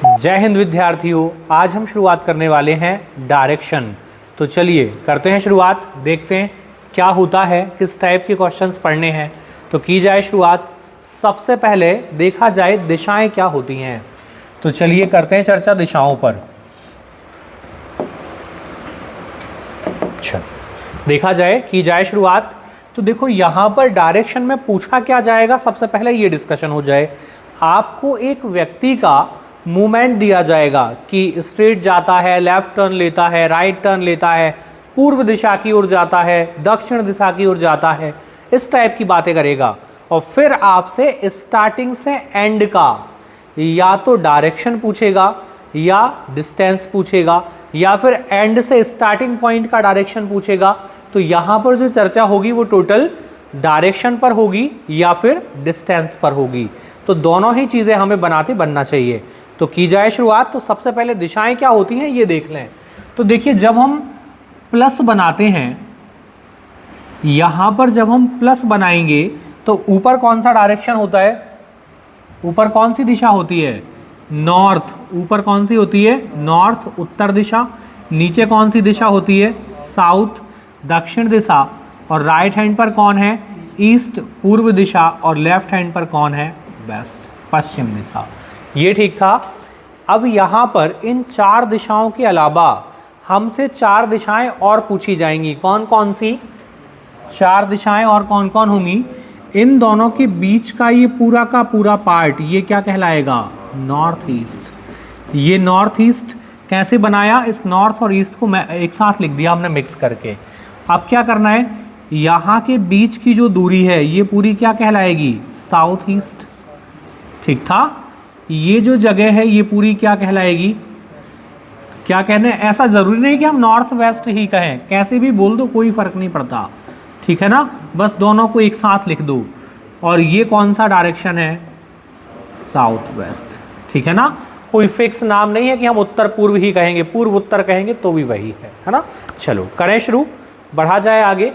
जय हिंद विद्यार्थियों, आज हम शुरुआत करने वाले हैं डायरेक्शन। तो चलिए करते हैं शुरुआत, देखते हैं क्या होता है, किस टाइप के क्वेश्चंस पढ़ने हैं। तो की जाए शुरुआत। सबसे पहले देखा जाए दिशाएं क्या होती हैं। तो चलिए करते हैं चर्चा दिशाओं पर। अच्छा, देखा जाए, की जाए शुरुआत। तो देखो यहाँ पर डायरेक्शन में पूछा क्या जाएगा, सबसे पहले ये डिस्कशन हो जाए। आपको एक व्यक्ति का मूवमेंट दिया जाएगा कि स्ट्रेट जाता है, लेफ्ट टर्न लेता है, राइट टर्न लेता है, पूर्व दिशा की ओर जाता है, दक्षिण दिशा की ओर जाता है, इस टाइप की बातें करेगा। और फिर आपसे स्टार्टिंग से एंड का या तो डायरेक्शन पूछेगा या डिस्टेंस पूछेगा या फिर एंड से स्टार्टिंग पॉइंट का डायरेक्शन पूछेगा। तो यहाँ पर जो चर्चा होगी वो टोटल डायरेक्शन पर होगी या फिर डिस्टेंस पर होगी। तो दोनों ही चीज़ें हमें बनना चाहिए। तो की जाए शुरुआत। तो सबसे पहले दिशाएं क्या होती हैं ये देख लें। तो देखिए, जब हम प्लस बनाते हैं, यहाँ पर जब हम प्लस बनाएंगे तो ऊपर कौन सा डायरेक्शन होता है, ऊपर कौन सी दिशा होती है, नॉर्थ। ऊपर कौन सी होती है, नॉर्थ, उत्तर दिशा। नीचे कौन सी दिशा होती है, साउथ, दक्षिण दिशा। और राइट हैंड पर कौन है, ईस्ट, पूर्व दिशा। और लेफ्ट हैंड पर कौन है, वेस्ट, पश्चिम दिशा। ये ठीक था। अब यहाँ पर इन चार दिशाओं के अलावा हमसे चार दिशाएं और पूछी जाएंगी। कौन कौन सी चार दिशाएं और कौन कौन होंगी, इन दोनों के बीच का ये पूरा का पूरा पार्ट, ये क्या कहलाएगा, नॉर्थ ईस्ट। ये नॉर्थ ईस्ट कैसे बनाया, इस नॉर्थ और ईस्ट को मैं एक साथ लिख दिया हमने मिक्स करके। अब क्या करना है, यहाँ के बीच की जो दूरी है ये पूरी क्या कहलाएगी, साउथ ईस्ट। ठीक था। ये जो जगह है ये पूरी क्या कहलाएगी, क्या कहने, ऐसा जरूरी नहीं कि हम नॉर्थ वेस्ट ही कहें, कैसे भी बोल दो कोई फर्क नहीं पड़ता। ठीक है ना, बस दोनों को एक साथ लिख दो। और ये कौन सा डायरेक्शन है, साउथ वेस्ट। ठीक है ना, कोई फिक्स नाम नहीं है कि हम उत्तर पूर्व ही कहेंगे, पूर्व उत्तर कहेंगे तो भी वही है ना। चलो करें शुरू, बढ़ा जाए आगे।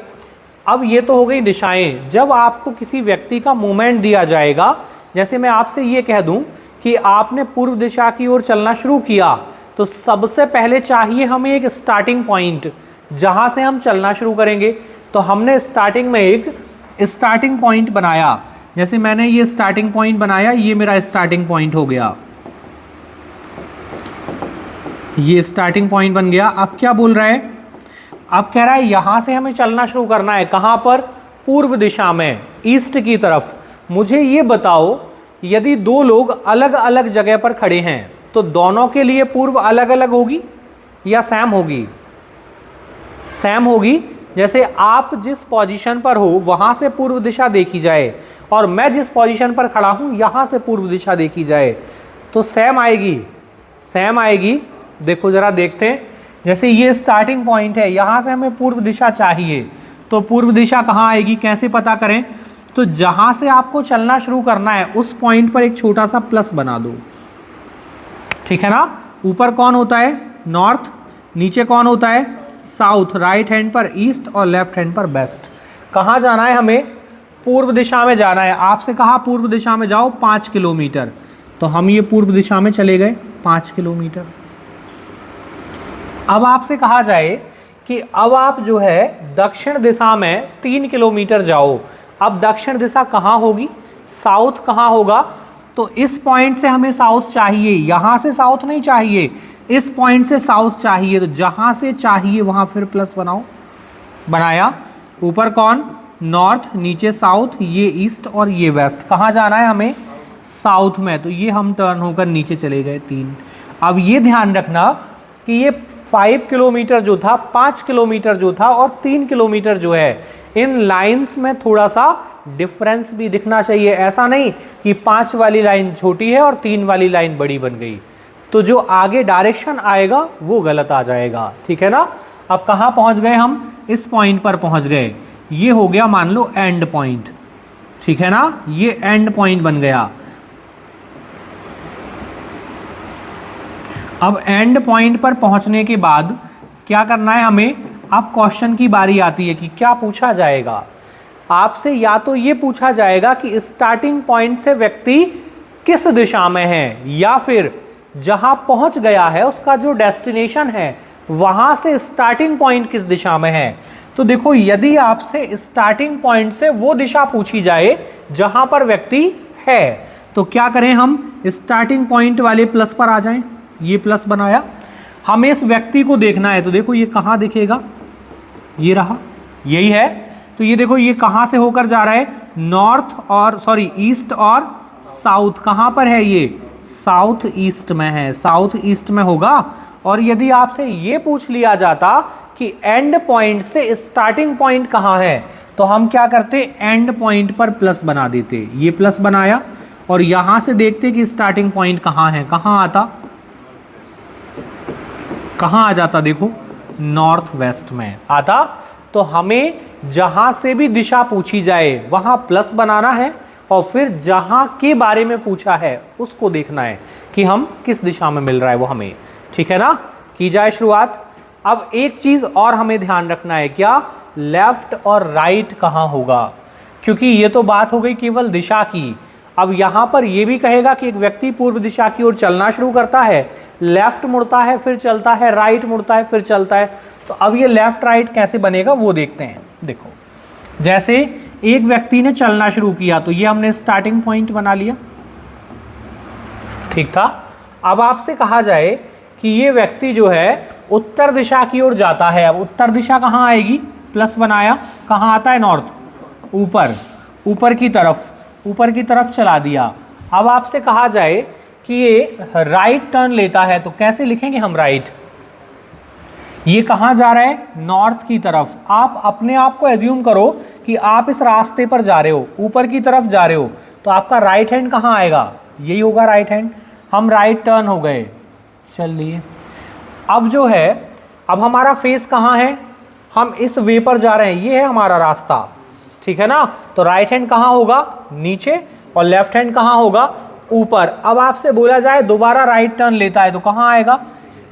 अब ये तो हो गई दिशाएं। जब आपको किसी व्यक्ति का मूवमेंट दिया जाएगा, जैसे मैं आपसे ये कह दूं कि आपने पूर्व दिशा की ओर चलना शुरू किया, तो सबसे पहले चाहिए हमें एक स्टार्टिंग पॉइंट जहां से हम चलना शुरू करेंगे। तो हमने स्टार्टिंग में एक स्टार्टिंग पॉइंट बनाया। जैसे मैंने ये स्टार्टिंग पॉइंट बनाया, ये मेरा स्टार्टिंग पॉइंट हो गया, ये स्टार्टिंग पॉइंट बन गया। अब क्या बोल रहा है, अब कह रहा है यहां से हमें चलना शुरू करना है। कहां पर, पूर्व दिशा में, ईस्ट की तरफ। मुझे ये बताओ, यदि दो लोग अलग अलग जगह पर खड़े हैं तो दोनों के लिए पूर्व अलग अलग होगी या सेम होगी, सेम होगी। जैसे आप जिस पोजीशन पर हो वहां से पूर्व दिशा देखी जाए और मैं जिस पोजीशन पर खड़ा हूं यहां से पूर्व दिशा देखी जाए तो सेम आएगी, सेम आएगी। देखो जरा देखते हैं, जैसे ये स्टार्टिंग पॉइंट है, यहां से हमें पूर्व दिशा चाहिए, तो पूर्व दिशा कहां आएगी, कैसे पता करें। तो जहां से आपको चलना शुरू करना है उस पॉइंट पर एक छोटा सा प्लस बना दो। ठीक है ना, ऊपर कौन होता है, नॉर्थ, नीचे कौन होता है, साउथ, राइट हैंड पर ईस्ट और लेफ्ट हैंड पर वेस्ट। कहां जाना है हमें, पूर्व दिशा में जाना है। आपसे कहा पूर्व दिशा में जाओ 5 किलोमीटर, तो हम ये पूर्व दिशा में चले गए 5 किलोमीटर। अब आपसे कहा जाए कि अब आप जो है दक्षिण दिशा में 3 किलोमीटर जाओ। अब दक्षिण दिशा कहाँ होगी, साउथ कहाँ होगा। तो इस पॉइंट से हमें साउथ चाहिए, यहाँ से साउथ नहीं चाहिए, इस पॉइंट से साउथ चाहिए। तो जहाँ से चाहिए वहाँ फिर प्लस बनाओ, बनाया। ऊपर कौन, नॉर्थ, नीचे साउथ, ये ईस्ट और ये वेस्ट। कहाँ जाना है हमें, साउथ में। तो ये हम टर्न होकर नीचे चले गए 3। अब ये ध्यान रखना कि ये 5 किलोमीटर जो था, 5 किलोमीटर जो था और 3 किलोमीटर जो है, इन लाइंस में थोड़ा सा डिफरेंस भी दिखना चाहिए। ऐसा नहीं कि 5 वाली लाइन छोटी है और 3 वाली लाइन बड़ी बन गई, तो जो आगे डायरेक्शन आएगा वो गलत आ जाएगा। ठीक है ना। अब कहाँ पहुंच गए हम, इस पॉइंट पर पहुंच गए। ये हो गया मान लो एंड पॉइंट। ठीक है ना, ये एंड पॉइंट बन गया। अब एंड पॉइंट पर पहुंचने के बाद क्या करना है हमें, अब क्वेश्चन की बारी आती है कि क्या पूछा जाएगा आपसे। या तो ये पूछा जाएगा कि स्टार्टिंग पॉइंट से व्यक्ति किस दिशा में है, या फिर जहां पहुंच गया है उसका जो डेस्टिनेशन है वहां से स्टार्टिंग पॉइंट किस दिशा में है। तो देखो यदि आपसे स्टार्टिंग पॉइंट से वो दिशा पूछी जाए जहां पर व्यक्ति है तो क्या करें, हम स्टार्टिंग पॉइंट वाले प्लस पर आ जाएं। ये प्लस बनाया, हमें इस व्यक्ति को देखना है तो देखो ये कहां दिखेगा, ये रहा, यही है। तो ये देखो ये कहां से होकर जा रहा है, नॉर्थ और सॉरी ईस्ट और साउथ। कहां पर है ये, साउथ ईस्ट में है, साउथ ईस्ट में होगा। और यदि आपसे ये पूछ लिया जाता कि एंड पॉइंट से स्टार्टिंग पॉइंट कहां है तो हम क्या करते, एंड पॉइंट पर प्लस बना देते। ये प्लस बनाया और यहां से देखते कि स्टार्टिंग पॉइंट कहां है, कहां आता, कहां आ जाता, देखो नॉर्थ वेस्ट में आता। तो हमें जहां से भी दिशा पूछी जाए वहां प्लस बनाना है और फिर जहां के बारे में पूछा है उसको देखना है कि हम किस दिशा में मिल रहा है वो हमें, ठीक है ना। की जाए शुरुआत। अब एक चीज और हमें ध्यान रखना है, क्या, लेफ्ट और राइट कहां होगा, क्योंकि ये तो बात हो गई केवल दिशा की। अब यहां पर ये भी कहेगा कि एक व्यक्ति पूर्व दिशा की ओर चलना शुरू करता है, लेफ्ट मुड़ता है फिर चलता है, राइट मुड़ता है फिर चलता है। तो अब ये लेफ्ट राइट कैसे बनेगा वो देखते हैं। देखो जैसे एक व्यक्ति ने चलना शुरू किया तो ये हमने स्टार्टिंग पॉइंट बना लिया, ठीक था। अब आपसे कहा जाए कि ये व्यक्ति जो है उत्तर दिशा की ओर जाता है। अब उत्तर दिशा कहाँ आएगी, प्लस बनाया, कहाँ आता है, नॉर्थ, ऊपर, ऊपर की तरफ, ऊपर की तरफ चला दिया। अब आपसे कहा जाए कि ये राइट टर्न लेता है तो कैसे लिखेंगे हम राइट, ये कहाँ जा रहा है, नॉर्थ की तरफ। आप अपने आप को एज्यूम करो कि आप इस रास्ते पर जा रहे हो, ऊपर की तरफ जा रहे हो, तो आपका राइट हैंड कहाँ आएगा, यही होगा राइट हैंड। हम राइट टर्न हो गए, चलिए अब जो है, अब हमारा फेस कहाँ है, हम इस वे पर जा रहे हैं, ये है हमारा रास्ता, ठीक है ना। तो राइट हैंड कहाँ होगा, नीचे, और लेफ्ट हैंड कहाँ होगा, ऊपर। अब आपसे बोला जाए दोबारा राइट टर्न लेता है तो कहाँ आएगा,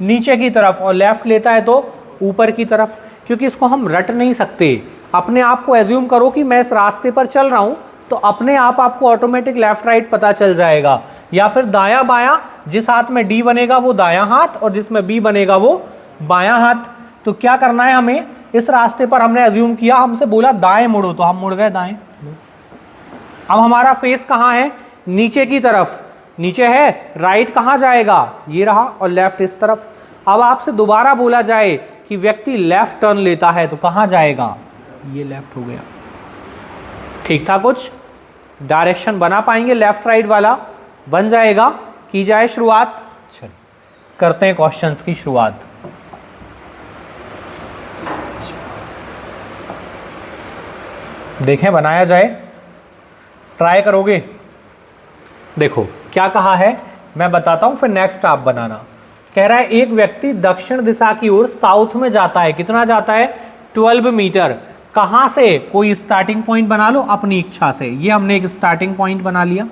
नीचे की तरफ, और लेफ्ट लेता है तो ऊपर की तरफ। क्योंकि इसको हम रट नहीं सकते, अपने आप को एज्यूम करो कि मैं इस रास्ते पर चल रहा हूं तो अपने आप आपको ऑटोमेटिक लेफ्ट राइट पता चल जाएगा। या फिर दायां बायां, जिस हाथ में डी बनेगा वो दायां हाथ और जिसमें बी बनेगा वो बायां हाथ। तो क्या करना है हमें, इस रास्ते पर हमने एज्यूम किया, हमसे बोला दाएं मुड़ो तो हम मुड़ गए दाएं। अब हमारा फेस कहाँ है, नीचे की तरफ, नीचे है, राइट कहाँ जाएगा, ये रहा, और लेफ्ट इस तरफ। अब आपसे दोबारा बोला जाए कि व्यक्ति लेफ्ट टर्न लेता है तो कहाँ जाएगा, ये लेफ्ट हो गया, ठीक था। कुछ डायरेक्शन बना पाएंगे, लेफ्ट राइट वाला बन जाएगा। की जाए शुरुआत, चलिए करते हैं क्वेश्चंस की शुरुआत। देखें बनाया जाए, ट्राई करोगे। देखो क्या कहा है, मैं बताता हूं फिर नेक्स्ट आप बनाना। कह रहा है एक व्यक्ति दक्षिण दिशा की ओर साउथ में जाता है, कितना जाता है, 12 मीटर। कहां से, कोई स्टार्टिंग पॉइंट बना लो अपनी इच्छा से। ये हमने एक स्टार्टिंग पॉइंट बना लिया।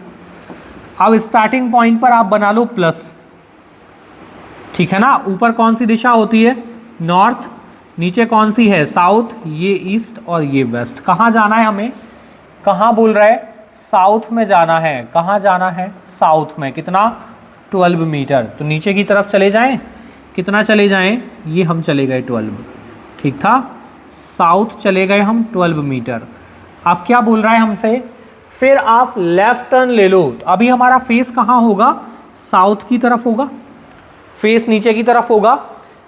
अब स्टार्टिंग पॉइंट पर आप बना लो प्लस, ठीक है ना। ऊपर कौन सी दिशा होती है, नॉर्थ, नीचे कौन सी है, साउथ, ये ईस्ट और ये वेस्ट। कहाँ जाना है हमें, कहाँ बोल रहा है, साउथ में जाना है। कहाँ जाना है, साउथ में। कितना, 12 मीटर। तो नीचे की तरफ चले जाएं, कितना चले जाएं, ये हम चले गए 12, ठीक था। साउथ चले गए हम 12 मीटर। अब क्या बोल रहा है हमसे, फिर आप लेफ्ट टर्न ले लो। तो अभी हमारा फेस कहाँ होगा, साउथ की तरफ होगा, फेस नीचे की तरफ होगा।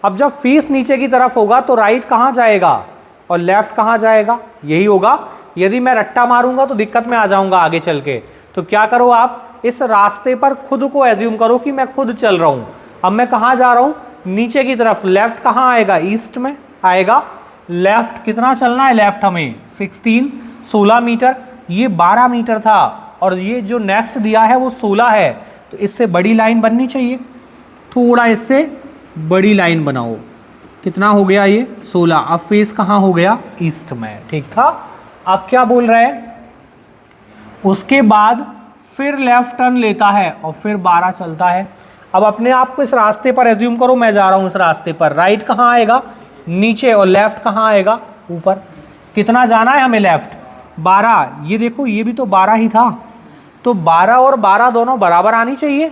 अब जब फेस नीचे की तरफ होगा तो राइट कहाँ जाएगा और लेफ्ट कहाँ जाएगा, यही होगा। यदि मैं रट्टा मारूंगा तो दिक्कत में आ जाऊंगा आगे चल के। तो क्या करो आप, इस रास्ते पर खुद को एज्यूम करो कि मैं खुद चल रहा हूं। अब मैं कहाँ जा रहा हूं, नीचे की तरफ। लेफ्ट कहाँ आएगा, ईस्ट में आएगा। लेफ्ट कितना चलना है, लेफ्ट हमें 16 मीटर। ये 12 मीटर था और ये जो नेक्स्ट दिया है वो 16 है। तो इससे बड़ी लाइन बननी चाहिए, थोड़ा इससे बड़ी लाइन बनाओ। कितना हो गया ये, 16। अब फेस कहाँ हो गया, ईस्ट में, ठीक था। अब क्या बोल रहा है, उसके बाद फिर लेफ्ट टर्न लेता है और फिर 12 चलता है। अब अपने आप को इस रास्ते पर एज्यूम करो, मैं जा रहा हूं इस रास्ते पर। राइट कहाँ आएगा, नीचे, और लेफ्ट कहाँ आएगा, ऊपर। कितना जाना है हमें, लेफ्ट 12। ये देखो ये भी तो 12 ही था, तो 12 और 12 दोनों बराबर आनी चाहिए।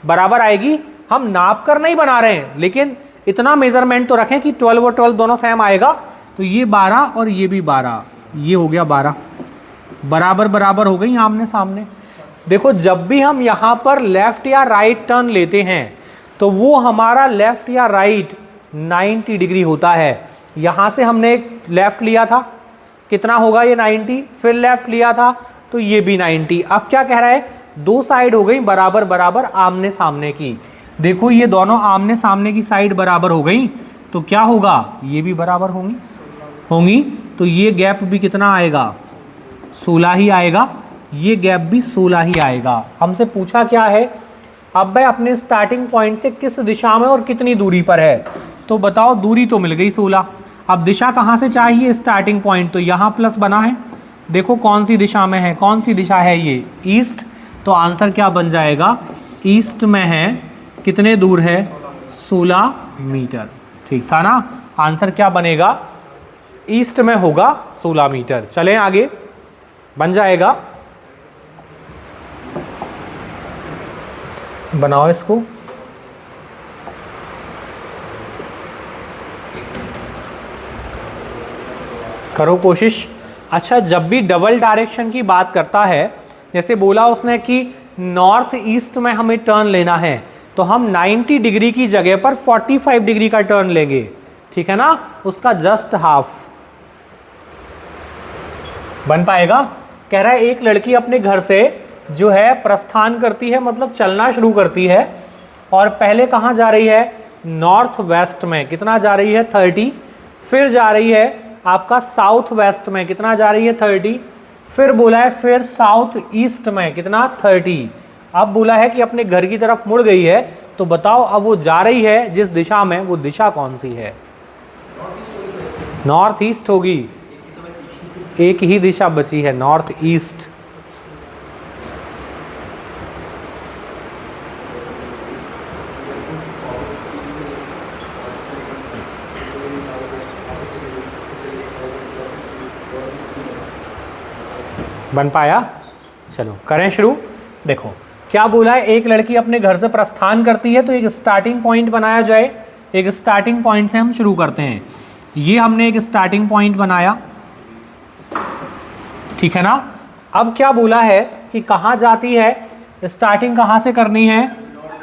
बराबर आएगी। हम नाप कर नहीं बना रहे हैं, लेकिन इतना मेजरमेंट तो रखें कि 12 और 12 दोनों सेम आएगा। तो ये 12 और ये भी 12, ये हो गया 12, बराबर बराबर हो गई आमने सामने। देखो जब भी हम यहाँ पर लेफ्ट या राइट टर्न लेते हैं तो वो हमारा लेफ्ट या राइट 90 डिग्री होता है। यहाँ से हमने एक लेफ्ट लिया था, कितना होगा ये 90, फिर लेफ्ट लिया था तो ये भी 90। अब क्या कह रहा है, दो साइड हो गई बराबर बराबर आमने सामने की। देखो ये दोनों आमने सामने की साइड बराबर हो गई तो क्या होगा, ये भी बराबर होंगी तो ये गैप भी कितना आएगा, 16 ही आएगा, ये गैप भी 16 ही आएगा। हमसे पूछा क्या है, अब भाई अपने स्टार्टिंग पॉइंट से किस दिशा में और कितनी दूरी पर है, तो बताओ दूरी तो मिल गई 16। अब दिशा कहाँ से चाहिए, स्टार्टिंग पॉइंट, तो यहाँ प्लस बना है, देखो कौन सी दिशा में है, कौन सी दिशा है ये, ईस्ट। तो आंसर क्या बन जाएगा, ईस्ट में है, कितने दूर है, 16 मीटर। ठीक था ना, आंसर क्या बनेगा, ईस्ट में होगा 16 मीटर। चलें आगे, बन जाएगा, बनाओ इसको। करो कोशिश। अच्छा, जब भी डबल डायरेक्शन की बात करता है, जैसे बोला उसने कि नॉर्थ ईस्ट में हमें टर्न लेना है, तो हम 90 डिग्री की जगह पर 45 डिग्री का टर्न लेंगे, ठीक है ना, उसका जस्ट हाफ। बन पाएगा। कह रहा है एक लड़की अपने घर से जो है प्रस्थान करती है, मतलब चलना शुरू करती है, और पहले कहाँ जा रही है, नॉर्थ वेस्ट में, कितना जा रही है, 30, फिर जा रही है आपका साउथ वेस्ट में, कितना जा रही है, 30, फिर बोला है फिर साउथ ईस्ट में, कितना, 30। अब बोला है कि अपने घर की तरफ मुड़ गई है, तो बताओ अब वो जा रही है जिस दिशा में, वो दिशा कौन सी है, नॉर्थ ईस्ट होगी, एक ही दिशा बची है, नॉर्थ ईस्ट। बन पाया। चलो करें शुरू। देखो क्या बोला है, एक लड़की अपने घर से प्रस्थान करती है, तो एक स्टार्टिंग पॉइंट बनाया जाए। एक स्टार्टिंग पॉइंट से हम शुरू करते हैं। ये हमने एक स्टार्टिंग पॉइंट बनाया, ठीक है ना। अब क्या बोला है कि कहाँ जाती है, स्टार्टिंग कहाँ से करनी है,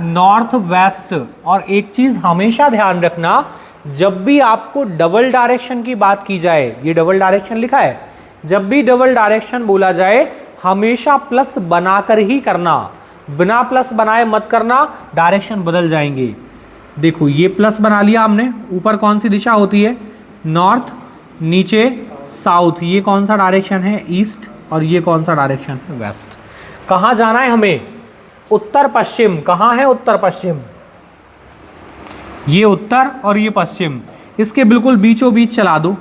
नॉर्थ वेस्ट। और एक चीज हमेशा ध्यान रखना, जब भी आपको डबल डायरेक्शन की बात की जाए, ये डबल डायरेक्शन लिखा है, जब भी डबल डायरेक्शन बोला जाए हमेशा प्लस बनाकर ही करना, बिना प्लस बनाए मत करना, डायरेक्शन बदल जाएंगे। देखो ये प्लस बना लिया हमने, ऊपर कौन सी दिशा होती है, नॉर्थ, नीचे साउथ, ये कौन सा डायरेक्शन है, ईस्ट, और ये कौन सा डायरेक्शन है, वेस्ट। कहाँ जाना है हमें, उत्तर पश्चिम। कहाँ है उत्तर पश्चिम, ये उत्तर और ये पश्चिम, इसके बिल्कुल बीचों बीच चला दो,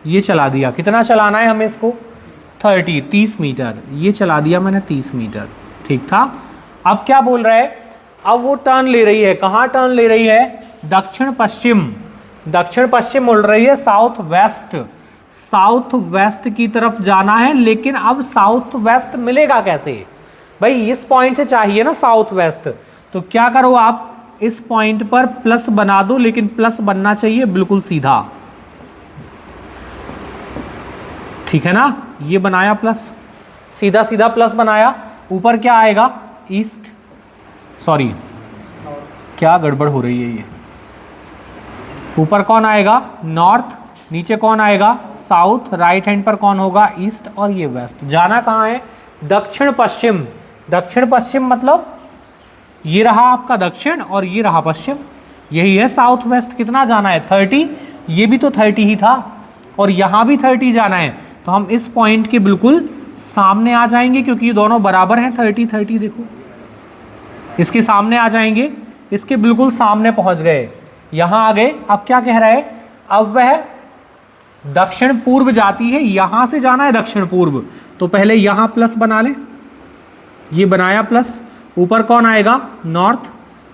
ये चला दिया। कितना चलाना है हमें इसको, 30 मीटर, ये चला दिया मैंने 30 मीटर, ठीक था। अब क्या बोल रहा है, अब वो टर्न ले रही है, कहाँ टर्न ले रही है, दक्षिण पश्चिम, दक्षिण पश्चिम बोल रही है, साउथ वेस्ट, साउथ वेस्ट की तरफ जाना है। लेकिन अब साउथ वेस्ट मिलेगा कैसे भाई, इस पॉइंट से चाहिए ना साउथ वेस्ट, तो क्या करो आप इस पॉइंट पर प्लस बना दो, लेकिन प्लस बनना चाहिए बिल्कुल सीधा, ठीक है ना। ये बनाया प्लस, सीधा सीधा प्लस बनाया, ऊपर क्या आएगा, ईस्ट, सॉरी क्या गड़बड़ हो रही है, ये ऊपर कौन आएगा, नॉर्थ, नीचे कौन आएगा, साउथ, राइट हैंड पर कौन होगा, ईस्ट, और ये वेस्ट। जाना कहाँ है, दक्षिण पश्चिम। दक्षिण पश्चिम मतलब ये रहा आपका दक्षिण और ये रहा पश्चिम, यही है साउथ वेस्ट। कितना जाना है, 30, ये भी तो 30 ही था, और यहाँ भी 30 जाना है, तो हम इस पॉइंट के बिल्कुल सामने आ जाएंगे, क्योंकि ये दोनों बराबर हैं, 30 30, देखो इसके सामने आ जाएंगे, इसके बिल्कुल सामने पहुंच गए, यहाँ आ गए। अब क्या कह रहा है, अब वह दक्षिण पूर्व जाती है, यहां से जाना है दक्षिण पूर्व, तो पहले यहां प्लस बना ले, ये बनाया प्लस, ऊपर कौन आएगा, नॉर्थ,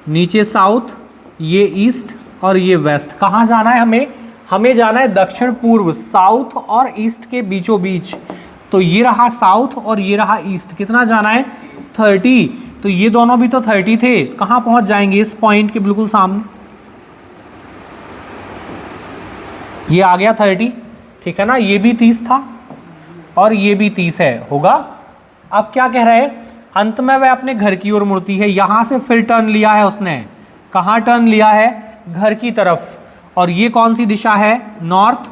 नीचे साउथ, ये ईस्ट और ये वेस्ट। कहाँ जाना है हमें, हमें जाना है दक्षिण पूर्व, साउथ और ईस्ट के बीचों बीच, तो ये रहा साउथ और ये रहा ईस्ट। कितना जाना है, 30, तो ये दोनों भी तो 30 थे, कहाँ पहुंच जाएंगे? इस पॉइंट के बिल्कुल सामने। ये आ गया 30, ठीक है ना, ये भी 30 था और ये भी 30 है, होगा। अब क्या कह रहा है, अंत में वह अपने घर की ओर मुड़ती है। यहां से फिर टर्न लिया है उसने, कहाँ टर्न लिया है? घर की तरफ। और ये कौन सी दिशा है? नॉर्थ,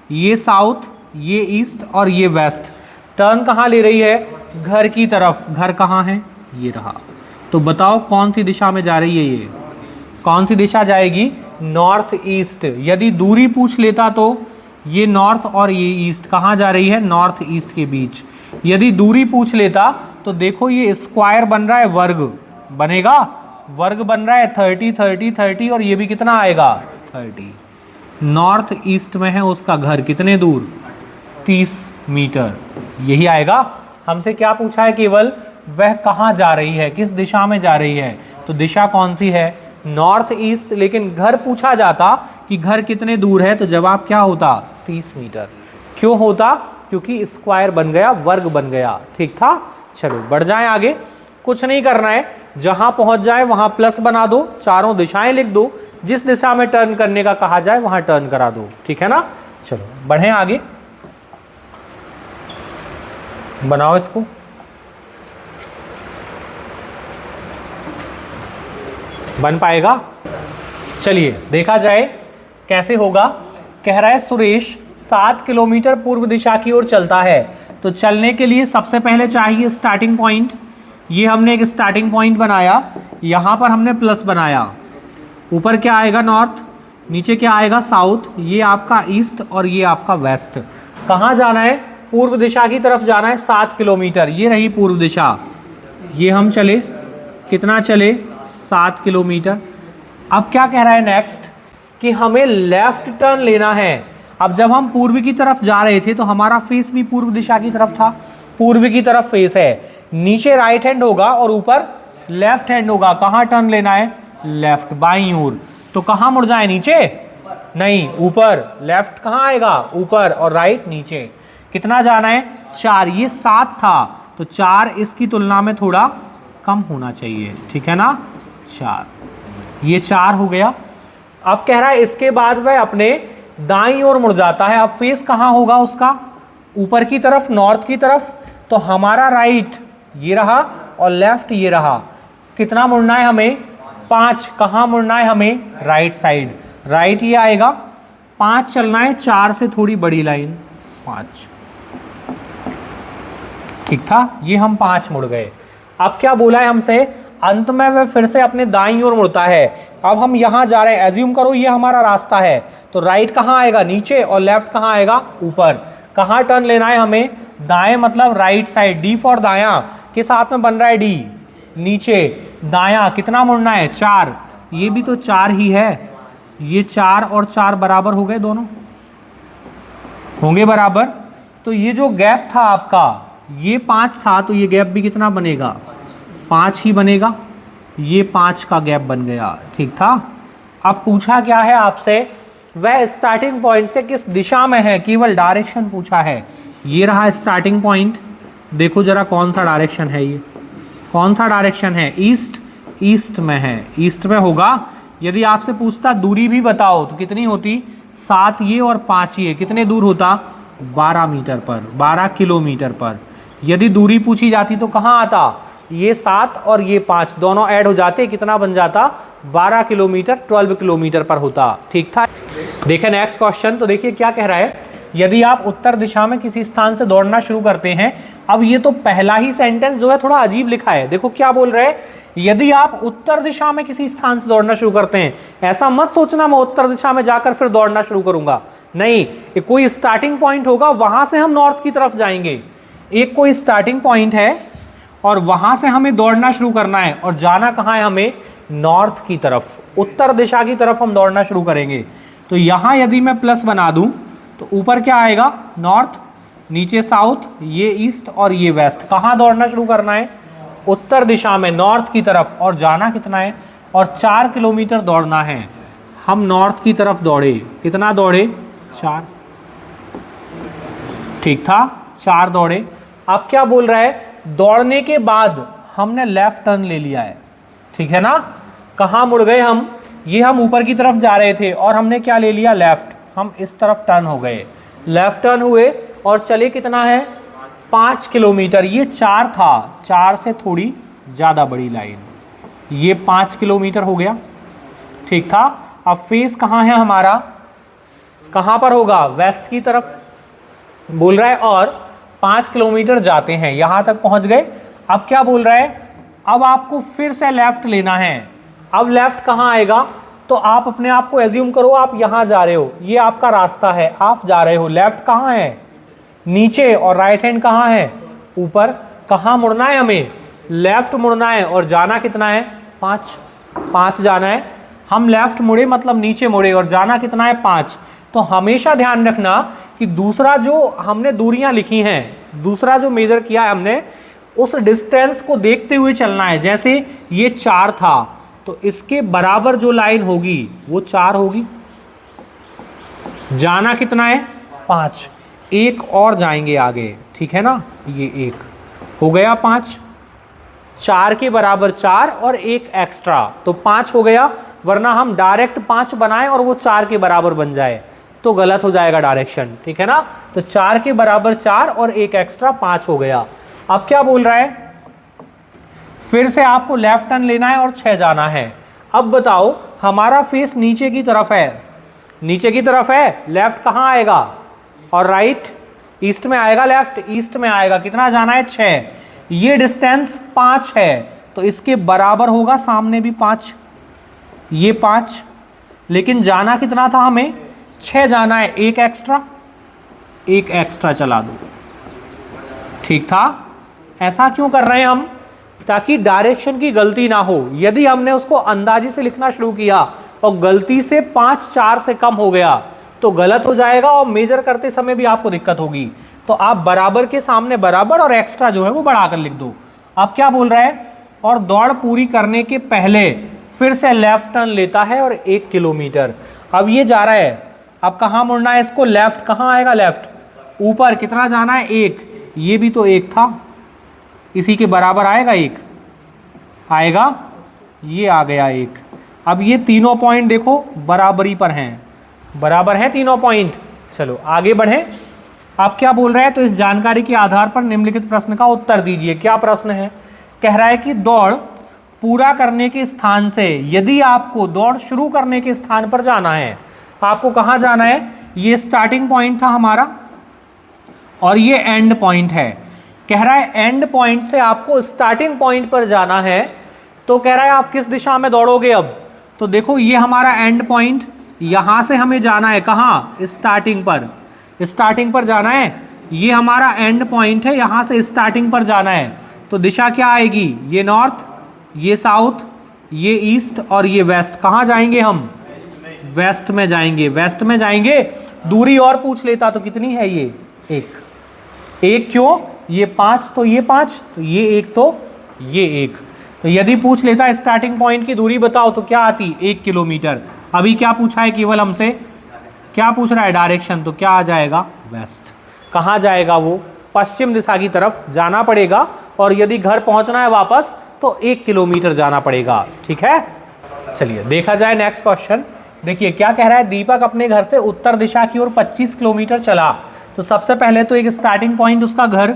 ये साउथ, ये ईस्ट और ये वेस्ट। टर्न कहाँ ले रही है? घर की तरफ। घर कहाँ है? ये रहा। तो बताओ कौन सी दिशा में जा रही है? ये कौन सी दिशा जाएगी? North east. यदि दूरी पूछ लेता तो ये नॉर्थ और ये ईस्ट कहाँ जा रही है? नॉर्थ ईस्ट के बीच। यदि दूरी पूछ लेता तो देखो ये स्क्वायर बन रहा है, वर्ग बनेगा, वर्ग बन रहा है 30 30 30 और ये भी कितना आएगा? 30। नॉर्थ ईस्ट में है उसका घर, कितने दूर? 30 मीटर, यही आएगा। हमसे क्या पूछा है? केवल वह कहाँ जा रही है, किस दिशा में जा रही है। तो दिशा कौन सी है? North east. लेकिन घर पूछा जाता कि घर कितने दूर है, तो जवाब क्या होता? 30 मीटर। क्यों होता? क्योंकि स्क्वायर बन गया, वर्ग बन गया, ठीक था। चलो बढ़ जाएं आगे, कुछ नहीं करना है, जहां पहुंच जाए वहां प्लस बना दो, चारों दिशाएं लिख दो, जिस दिशा में टर्न करने का कहा जाए वहां टर्न करा दो, ठीक है ना। चलो बढ़े आगे, बनाओ इसको। बन पाएगा? चलिए देखा जाए कैसे होगा। कह रहा है सुरेश 7 किलोमीटर पूर्व दिशा की ओर चलता है। तो चलने के लिए सबसे पहले चाहिए स्टार्टिंग पॉइंट। ये हमने एक स्टार्टिंग पॉइंट बनाया, यहाँ पर हमने प्लस बनाया। ऊपर क्या आएगा? नॉर्थ, नीचे क्या आएगा? साउथ, ये आपका ईस्ट और ये आपका वेस्ट। कहाँ जाना है? पूर्व दिशा की तरफ जाना है 7 किलोमीटर। ये रही पूर्व दिशा। ये हम चले, कितना चले? 7 किलोमीटर। अब क्या कह रहा है नेक्स्ट? कि हमें लेफ्ट टर्न लेना है। अब जब हम पूर्व की तरफ जा रहे थे तो हमारा फेस भी पूर्व दिशा की तरफ था, पूर्व की तरफ फेस है। नीचे राइट हैंड होगा और ऊपर लेफ्ट हैंड होगा। कहाँ टर्न लेना है? लेफ्ट, बाईं ओर। तो कहाँ मुड़ जाए? नीचे नहीं, ऊपर। लेफ्ट कहाँ आएगा? ऊपर, और राइट नीचे। कितना जाना है? 4। ये 7 था तो 4 इसकी तुलना में थोड़ा कम होना चाहिए, ठीक है ना। 4, ये 4 हो गया। अब कह रहा है इसके बाद वह अपने दाईं ओर मुड़ जाता है। अब फेस कहाँ होगा उसका? ऊपर की तरफ, नॉर्थ की तरफ। तो हमारा राइट ये रहा और लेफ्ट ये रहा। कितना मुड़ना है हमें? 5। कहाँ मुड़ना है हमें? Right side. राइट ये आएगा, 5 चलना है, 4 से थोड़ी बड़ी लाइन, 5, ठीक था। ये हम 5 मुड़ गए। अब क्या बोला है हमसे? अंत में वह फिर से अपने दाईं ओर मुड़ता है। अब हम यहाँ जा रहे हैं, एज्यूम करो ये हमारा रास्ता है, तो राइट कहाँ आएगा? नीचे, और लेफ्ट कहाँ आएगा? ऊपर। कहाँ टर्न लेना है हमें? दाएं, मतलब राइट साइड। डी फॉर दायां, किस हाथ में बन रहा है? डी, नीचे। दायां कितना मुड़ना है? 4। ये भी तो 4 ही है। ये 4 और 4 बराबर हो गए, दोनों होंगे बराबर। तो ये जो गैप था आपका, ये 5 था, तो ये गैप भी कितना बनेगा? 5 ही बनेगा। ये 5 का गैप बन गया, ठीक था। अब पूछा क्या है आपसे? वह स्टार्टिंग पॉइंट से किस दिशा में है, केवल डायरेक्शन पूछा है। ये रहा स्टार्टिंग पॉइंट। देखो जरा कौन सा डायरेक्शन है, ये कौन सा डायरेक्शन है? ईस्ट, ईस्ट में है, ईस्ट में होगा। यदि आपसे पूछता दूरी भी बताओ तो कितनी होती? 7 ये और 5 ये, कितने दूर होता? 12 मीटर पर, 12 किलोमीटर पर। यदि दूरी पूछी जाती तो कहाँ आता? ये 7 और ये 5 दोनों ऐड हो जाते, कितना बन जाता? 12 किलोमीटर, 12 किलोमीटर पर होता, ठीक था। देखिए नेक्स्ट क्वेश्चन, तो देखिए क्या कह रहा है। यदि आप उत्तर दिशा में किसी स्थान से दौड़ना शुरू करते हैं। अब ये तो पहला ही सेंटेंस जो है थोड़ा अजीब लिखा है। देखो क्या बोल रहे हैं, यदि आप उत्तर दिशा में किसी स्थान से दौड़ना शुरू करते हैं। ऐसा मत सोचना मैं उत्तर दिशा में जाकर फिर दौड़ना शुरू करूंगा, नहीं। कोई स्टार्टिंग पॉइंट होगा, वहां से हम नॉर्थ की तरफ जाएंगे। एक कोई स्टार्टिंग पॉइंट है और वहां से हमें दौड़ना शुरू करना है, और जाना कहाँ है हमें? नॉर्थ की तरफ, उत्तर दिशा की तरफ हम दौड़ना शुरू करेंगे। तो यहां यदि मैं प्लस बना दूं तो ऊपर क्या आएगा? नॉर्थ, नीचे साउथ, ये ईस्ट और ये वेस्ट। कहाँ दौड़ना शुरू करना है? उत्तर दिशा में, नॉर्थ की तरफ। और जाना कितना है? और 4 किलोमीटर दौड़ना है। हम नॉर्थ की तरफ दौड़े, कितना दौड़े? 4, ठीक था, 4 दौड़े। अब क्या बोल रहा है? दौड़ने के बाद हमने लेफ्ट टर्न ले लिया है, ठीक है ना। कहाँ मुड़ गए हम, ये हम ऊपर की तरफ जा रहे थे और हमने क्या ले लिया, लेफ्ट। हम इस तरफ टर्न हो गए, लेफ्ट टर्न हुए और चले कितना है, 5 किलोमीटर। ये 4 था, 4 से थोड़ी ज़्यादा बड़ी लाइन, ये 5 किलोमीटर हो गया, ठीक था। अब फेस कहाँ है हमारा, कहाँ पर होगा, वेस्ट की तरफ बोल रहा है, और 5 किलोमीटर जाते हैं, यहाँ तक पहुँच गए। अब क्या बोल रहा है, अब आपको फिर से लेफ्ट लेना है। अब लेफ्ट कहाँ आएगा, तो आप अपने आप को एज्यूम करो आप यहाँ जा रहे हो, ये आपका रास्ता है, आप जा रहे हो, लेफ्ट कहाँ है, नीचे, और राइट हैंड कहाँ है, ऊपर। कहाँ मुड़ना है हमें, लेफ्ट मुड़ना है, और जाना कितना है, 5 जाना है। हम लेफ्ट मुड़े मतलब नीचे मुड़े, और जाना कितना है, 5। तो हमेशा ध्यान रखना कि दूसरा जो हमने दूरियां लिखी हैं, दूसरा जो मेजर किया है हमने, उस डिस्टेंस को देखते हुए चलना है। जैसे ये 4 था, तो इसके बराबर जो लाइन होगी वो 4 होगी। जाना कितना है, 5, एक और जाएंगे आगे, ठीक है ना, ये 1 हो गया, 5, 4 के बराबर 4 और 1 एक्स्ट्रा, तो 5 हो गया। वरना हम डायरेक्ट 5 बनाएं और वो 4 के बराबर बन जाए तो गलत हो जाएगा डायरेक्शन, ठीक है ना। तो 4 के बराबर 4 और 1 एक्स्ट्रा 5 हो गया। अब क्या बोल रहा है, फिर से आपको लेफ्ट टर्न लेना है और 6 जाना है। अब बताओ, हमारा फेस नीचे की तरफ है, नीचे की तरफ है, लेफ्ट कहाँ आएगा, और राइट ईस्ट में आएगा, लेफ्ट ईस्ट में आएगा। कितना जाना है, 6। ये डिस्टेंस 5 है, तो इसके बराबर होगा सामने भी 5, ये 5। लेकिन जाना कितना था हमें, 6 जाना है, 1 एक्स्ट्रा चला दो, ठीक था। ऐसा क्यों कर रहे हैं हम, ताकि डायरेक्शन की गलती ना हो। यदि हमने उसको अंदाजे से लिखना शुरू किया और गलती से 5 4 से कम हो गया तो गलत हो जाएगा, और मेजर करते समय भी आपको दिक्कत होगी। तो आप बराबर के सामने बराबर और एक्स्ट्रा जो है वो बढ़ाकर लिख दो। अब क्या बोल रहा है, और दौड़ पूरी करने के पहले फिर से लेफ्ट टर्न लेता है और 1 किलोमीटर। अब ये जा रहा है, अब कहाँ मुड़ना है इसको, लेफ्ट। कहाँ आएगा, लेफ्ट ऊपर। कितना जाना है, 1। ये भी तो 1 था, इसी के बराबर आएगा, 1 आएगा, ये आ गया 1। अब ये तीनों पॉइंट देखो बराबरी पर हैं, बराबर हैं तीनों पॉइंट। चलो आगे बढ़ें। आप क्या बोल रहे हैं, तो इस जानकारी के आधार पर निम्नलिखित प्रश्न का उत्तर दीजिए। क्या प्रश्न है, कह रहा है कि दौड़ पूरा करने के स्थान से, यदि आपको दौड़ शुरू करने के स्थान पर जाना है, आपको कहाँ जाना है, ये स्टार्टिंग पॉइंट था हमारा और ये एंड पॉइंट है। कह रहा है एंड पॉइंट से आपको स्टार्टिंग पॉइंट पर जाना है, तो कह रहा है आप किस दिशा में दौड़ोगे। अब तो देखो ये हमारा एंड पॉइंट, यहां से हमें जाना है कहाँ, स्टार्टिंग पर, स्टार्टिंग पर जाना है। ये हमारा एंड पॉइंट है, यहां से स्टार्टिंग पर जाना है। तो दिशा क्या आएगी, ये नॉर्थ, ये साउथ, ये ईस्ट और ये वेस्ट। कहाँ जाएंगे हम, वेस्ट में जाएंगे, वेस्ट में जाएंगे। दूरी और पूछ लेता तो कितनी है, ये 1 क्यों, ये 5 तो ये 5, तो ये 1 तो ये 1। तो यदि पूछ लेता स्टार्टिंग पॉइंट की दूरी बताओ तो क्या आती, 1 किलोमीटर। अभी क्या पूछा है, केवल हमसे क्या पूछ रहा है, डायरेक्शन, तो क्या आ जाएगा, वेस्ट। कहाँ जाएगा वो, पश्चिम दिशा की तरफ जाना पड़ेगा, और यदि घर पहुंचना है वापस तो 1 किलोमीटर जाना पड़ेगा, ठीक है। चलिए देखा जाए नेक्स्ट क्वेश्चन। देखिए क्या कह रहा है, दीपक अपने घर से उत्तर दिशा की ओर 25 किलोमीटर चला। तो सबसे पहले तो एक स्टार्टिंग पॉइंट उसका घर,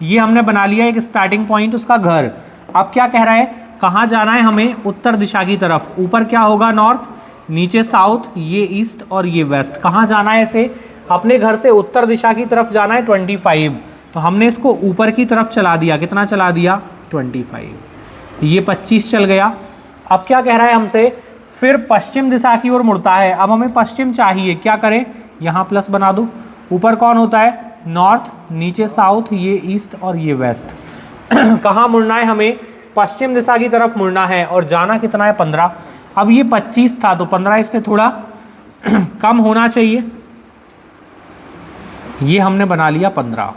ये हमने बना लिया एक स्टार्टिंग पॉइंट उसका घर। अब क्या कह रहा है, कहाँ जाना है हमें, उत्तर दिशा की तरफ। ऊपर क्या होगा, नॉर्थ, नीचे साउथ, ये ईस्ट और ये वेस्ट। कहाँ जाना है इसे, अपने घर से उत्तर दिशा की तरफ जाना है 25। तो हमने इसको ऊपर की तरफ चला दिया, कितना चला दिया, 25। ये 25 चल गया। अब क्या कह रहा है हमसे, फिर पश्चिम दिशा की ओर मुड़ता है। अब हमें पश्चिम चाहिए, क्या करें, यहाँ प्लस बना दो। ऊपर कौन होता है, नॉर्थ, नीचे साउथ, ये ईस्ट और ये वेस्ट। कहाँ मुड़ना है हमें, पश्चिम दिशा की तरफ मुड़ना है, और जाना कितना है, 15। अब ये 25 था तो 15 इससे थोड़ा कम होना चाहिए, ये हमने बना लिया 15,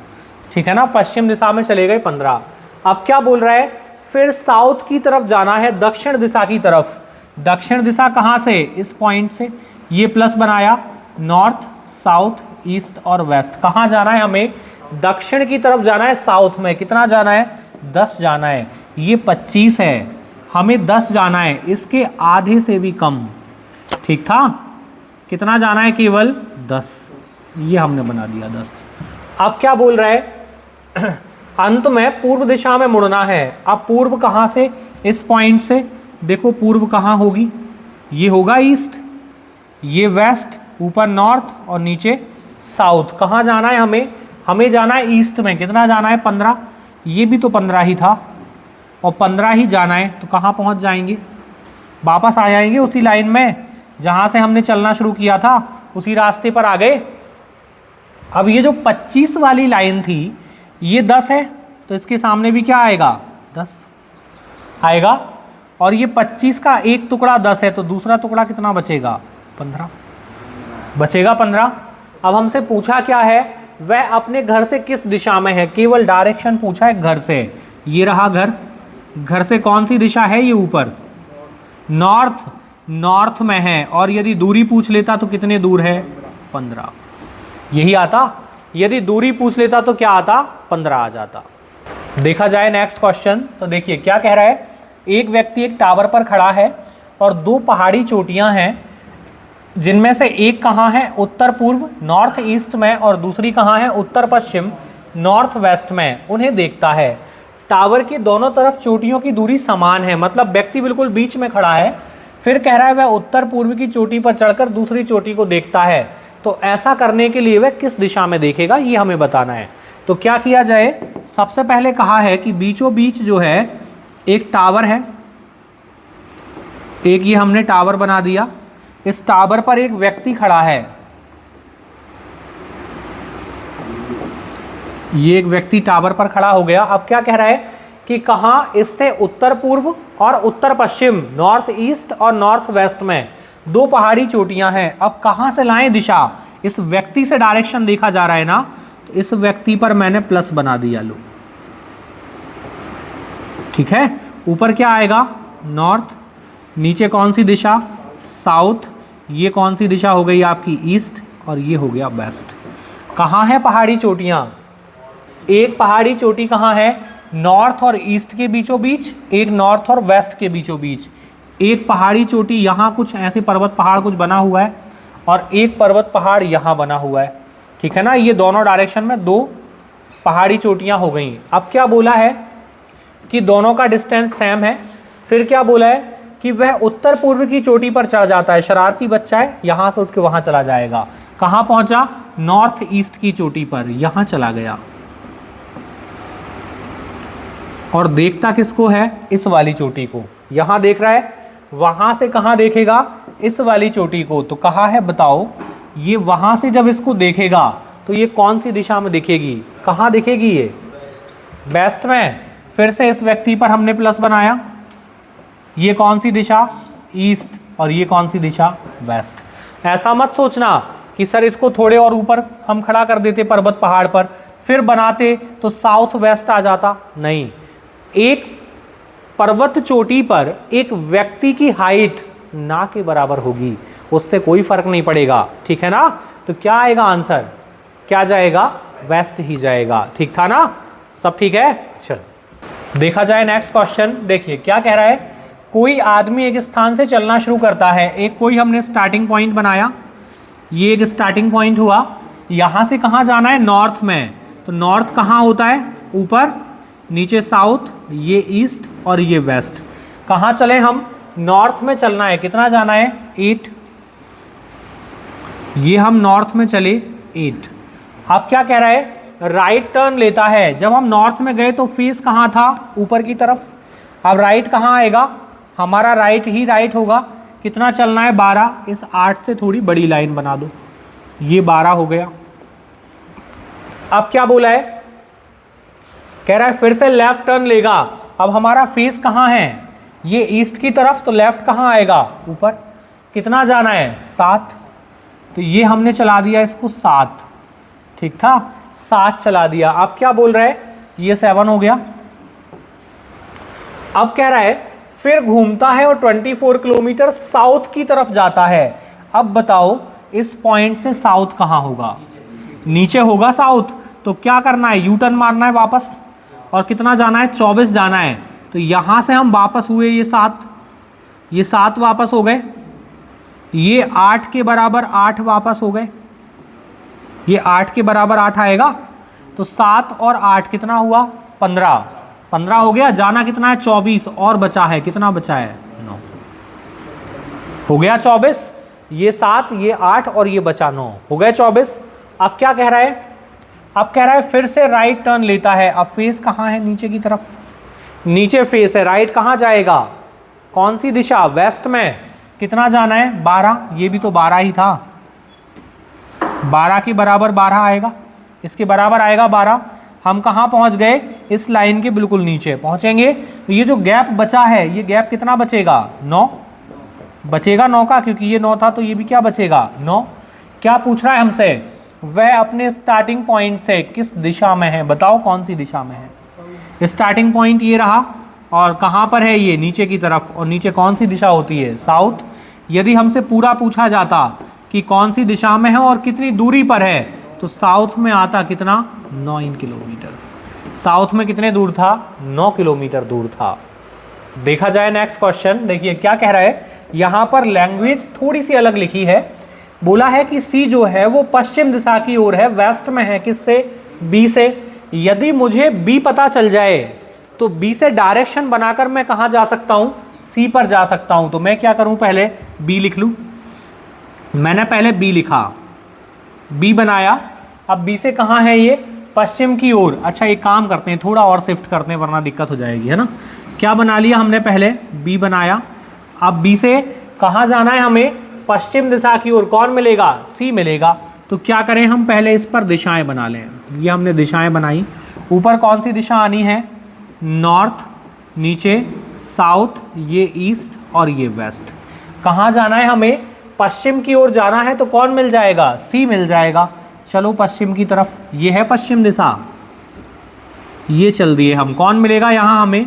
ठीक है ना। पश्चिम दिशा में चले गए 15। अब क्या बोल रहा है, फिर साउथ की तरफ जाना है, दक्षिण दिशा की तरफ। दक्षिण दिशा कहाँ से, इस पॉइंट से, ये प्लस बनाया, नॉर्थ, साउथ, ईस्ट और वेस्ट। कहाँ जाना है हमें, दक्षिण की तरफ जाना है, साउथ में। कितना जाना है, 10 जाना है। ये 25 है, हमें 10 जाना है, इसके आधे से भी कम। ठीक था, कितना जाना है? केवल 10। ये हमने बना दिया 10। अब क्या बोल रहा है? अंत में पूर्व दिशा में मुड़ना है। अब पूर्व कहाँ से? इस पॉइंट से। देखो पूर्व कहाँ होगी? ये होगा ईस्ट, ये वेस्ट, ऊपर नॉर्थ और नीचे साउथ। कहाँ जाना है हमें? हमें जाना है ईस्ट में। कितना जाना है? 15। ये भी तो 15 ही था और 15 ही जाना है, तो कहाँ पहुँच जाएंगे? वापस आ जाएंगे उसी लाइन में जहाँ से हमने चलना शुरू किया था, उसी रास्ते पर आ गए। अब ये जो 25 वाली लाइन थी, ये 10 है, तो इसके सामने भी क्या आएगा? 10 आएगा। और ये 25 का एक टुकड़ा 10 है, तो दूसरा टुकड़ा कितना बचेगा? 15 बचेगा। 15। अब हमसे पूछा क्या है? वह अपने घर से किस दिशा में है? केवल डायरेक्शन पूछा है घर से। ये रहा घर, घर से कौन सी दिशा है? ये ऊपर नॉर्थ, नॉर्थ में है। और यदि दूरी पूछ लेता तो कितने दूर है? 15। यही आता। यदि दूरी पूछ लेता तो क्या आता? 15 आ जाता। देखा जाए नेक्स्ट क्वेश्चन, तो देखिए क्या कह रहा है। एक व्यक्ति एक टावर पर खड़ा है और दो पहाड़ी चोटियां हैं, जिनमें से एक कहाँ है? उत्तर पूर्व नॉर्थ ईस्ट में, और दूसरी कहाँ है? उत्तर पश्चिम नॉर्थ वेस्ट में। उन्हें देखता है। टावर के दोनों तरफ चोटियों की दूरी समान है, मतलब व्यक्ति बिल्कुल बीच में खड़ा है। फिर कह रहा है वह उत्तर पूर्व की चोटी पर चढ़कर दूसरी चोटी को देखता है। तो ऐसा करने के लिए वह किस दिशा में देखेगा, ये हमें बताना है। तो क्या किया जाए? सबसे पहले कहा है कि बीचों बीच जो है एक टावर है, एक ये हमने टावर बना दिया। इस टावर पर एक व्यक्ति खड़ा है, ये एक व्यक्ति टावर पर खड़ा हो गया। अब क्या कह रहा है कि कहाँ? इससे उत्तर पूर्व और उत्तर पश्चिम नॉर्थ ईस्ट और नॉर्थ वेस्ट में दो पहाड़ी चोटियां हैं। अब कहाँ से लाएं दिशा? इस व्यक्ति से डायरेक्शन देखा जा रहा है ना, तो इस व्यक्ति पर मैंने प्लस बना दिया। लो, ठीक है। ऊपर क्या आएगा? नॉर्थ। नीचे कौन सी दिशा? साउथ। ये कौन सी दिशा हो गई आपकी? ईस्ट। और ये हो गया वेस्ट। कहाँ है पहाड़ी चोटियां? एक पहाड़ी चोटी कहाँ है? नॉर्थ और ईस्ट के बीचों बीच, एक नॉर्थ और वेस्ट के बीचों बीच। एक पहाड़ी चोटी यहाँ कुछ ऐसे पर्वत पहाड़ कुछ बना हुआ है, और एक पर्वत पहाड़ यहाँ बना हुआ है। ठीक है ना, ये दोनों डायरेक्शन में दो पहाड़ी चोटियाँ हो गई। अब क्या बोला है कि दोनों का डिस्टेंस सेम है। फिर क्या बोला है कि वह उत्तर पूर्व की चोटी पर चढ़ जाता है। शरारती बच्चा है, यहाँ से उठ के वहाँ चला जाएगा। कहाँ पहुँचा? नॉर्थ ईस्ट की चोटी पर, यहाँ चला गया। और देखता किसको है? इस वाली चोटी को। यहाँ देख रहा है, वहाँ से कहाँ देखेगा? इस वाली चोटी को। तो कहाँ है बताओ? ये वहाँ से जब इसको देखेगा तो ये कौन सी दिशा में दिखेगी? कहाँ दिखेगी? ये वेस्ट में। फिर से इस व्यक्ति पर हमने प्लस बनाया। ये कौन सी दिशा? ईस्ट। और ये कौन सी दिशा? वेस्ट। ऐसा मत सोचना कि सर इसको थोड़े और ऊपर हम खड़ा कर देते पर्वत पहाड़ पर, फिर बनाते तो साउथ वेस्ट आ जाता। नहीं, एक पर्वत चोटी पर एक व्यक्ति की हाइट ना के बराबर होगी, उससे कोई फर्क नहीं पड़ेगा। ठीक है ना? तो क्या आएगा आंसर? क्या जाएगा? वेस्ट ही जाएगा। ठीक था ना? सब ठीक है? चलो देखा जाए नेक्स्ट क्वेश्चन। देखिए क्या कह रहा है। कोई आदमी एक स्थान से चलना शुरू करता है। एक कोई हमने स्टार्टिंग पॉइंट बनाया, ये एक स्टार्टिंग पॉइंट हुआ। यहाँ से कहाँ जाना है? नॉर्थ में। तो नॉर्थ कहाँ होता है? ऊपर, नीचे साउथ, ये ईस्ट और ये वेस्ट। कहाँ चले हम? नॉर्थ में चलना है। कितना जाना है? 8। ये हम नॉर्थ में चले 8। अब क्या कह रहा है? राइट टर्न लेता है। जब हम नॉर्थ में गए तो फेस कहाँ था? ऊपर की तरफ। अब राइट कहाँ आएगा? हमारा राइट ही राइट होगा। कितना चलना है? 12। इस 8 से थोड़ी बड़ी लाइन बना दो, ये 12 हो गया। अब क्या बोला है? कह रहा है फिर से लेफ्ट टर्न लेगा। अब हमारा फेस कहाँ है? ये ईस्ट की तरफ, तो लेफ्ट कहाँ आएगा? ऊपर। कितना जाना है? 7। तो ये हमने चला दिया इसको 7। ठीक था, 7 चला दिया। अब क्या बोल रहा है? ये 7 हो गया। अब कह रहा है फिर घूमता है और 24 किलोमीटर साउथ की तरफ जाता है। अब बताओ इस पॉइंट से साउथ कहाँ होगा? नीचे होगा साउथ। तो क्या करना है? यू टर्न मारना है वापस। और कितना जाना है? 24 जाना है। तो तो यहां से हम वापस हुए ये 7 वापस हो गए, ये 8 के बराबर 8 वापस हो गए, ये 8 के बराबर 8 आएगा, तो 7 और 8 कितना हुआ 15 हो गया। जाना कितना है 24 और बचा है, कितना बचा है 9, हो गया 24, ये 7 ये 8 और ये बचा 9, हो गए 24। अब क्या कह रहा है, अब कह रहा है फिर से राइट टर्न लेता है। अब फेस कहाँ है, नीचे की तरफ, नीचे फेस है, राइट कहाँ जाएगा, कौन सी दिशा, वेस्ट में। कितना जाना है 12, ये भी तो 12 ही था, 12 के बराबर 12 आएगा, इसके बराबर आएगा 12। हम कहाँ पहुंच गए, इस लाइन के बिल्कुल नीचे पहुंचेंगे। तो ये जो गैप बचा है, ये गैप कितना बचेगा 9 बचेगा, 9 का, क्योंकि ये 9 था तो ये भी क्या बचेगा 9। क्या पूछ रहा है हमसे, वह अपने स्टार्टिंग पॉइंट से किस दिशा में है, बताओ कौन सी दिशा में है। स्टार्टिंग पॉइंट ये रहा, और कहाँ पर है ये, नीचे की तरफ, और नीचे कौन सी दिशा होती है, साउथ। यदि हमसे पूरा पूछा जाता कि कौन सी दिशा में है और कितनी दूरी पर है, तो साउथ में आता कितना 9 किलोमीटर। साउथ में कितने दूर था, 9 किलोमीटर दूर था। देखा जाए नेक्स्ट क्वेश्चन, देखिए क्या कह रहा है, यहां पर लैंग्वेज थोड़ी सी अलग लिखी है। बोला है कि सी जो है वो पश्चिम दिशा की ओर है, वेस्ट में है, किससे, बी से। यदि मुझे बी पता चल जाए तो बी से डायरेक्शन बनाकर मैं कहां जा सकता हूं, सी पर जा सकता हूं। तो मैं क्या करूं, पहले बी लिख लूं। मैंने पहले बी लिखा, बी बनाया। अब बी से कहां है ये, पश्चिम की ओर। अच्छा एक काम करते हैं, थोड़ा और शिफ्ट करते हैं वरना दिक्कत हो जाएगी, है ना। क्या बना लिया हमने, पहले बी बनाया। अब बी से कहां जाना है हमें, पश्चिम दिशा की ओर। कौन मिलेगा, सी मिलेगा। तो क्या करें हम, पहले इस पर दिशाएं बना लें। ये हमने दिशाएं बनाई। ऊपर कौन सी दिशा आनी है, नॉर्थ, नीचे साउथ, ये ईस्ट और ये वेस्ट। कहाँ जाना है हमें, पश्चिम की ओर जाना है, तो कौन मिल जाएगा, सी मिल जाएगा। चलो पश्चिम की तरफ, ये है पश्चिम दिशा, ये चल दिए हम। कौन मिलेगा यहाँ हमें,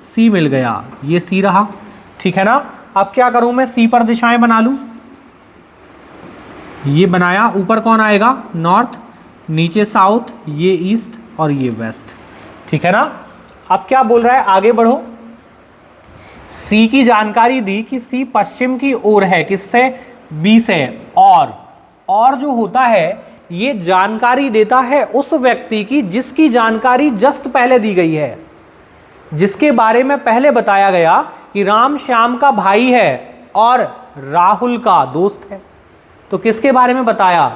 सी मिल गया, ये सी रहा, ठीक है ना। अब क्या करूं मैं, सी पर दिशाएं बना लूं। ये बनाया, ऊपर कौन आएगा, नॉर्थ, नीचे साउथ, ये ईस्ट और ये वेस्ट, ठीक है ना। अब क्या बोल रहा है, आगे बढ़ो। सी की जानकारी दी कि सी पश्चिम की ओर है, किससे, बी से। और जो होता है ये जानकारी देता है उस व्यक्ति की जिसकी जानकारी जस्ट पहले दी गई है, जिसके बारे में पहले बताया गया कि राम श्याम का भाई है और राहुल का दोस्त है। तो किसके बारे में बताया,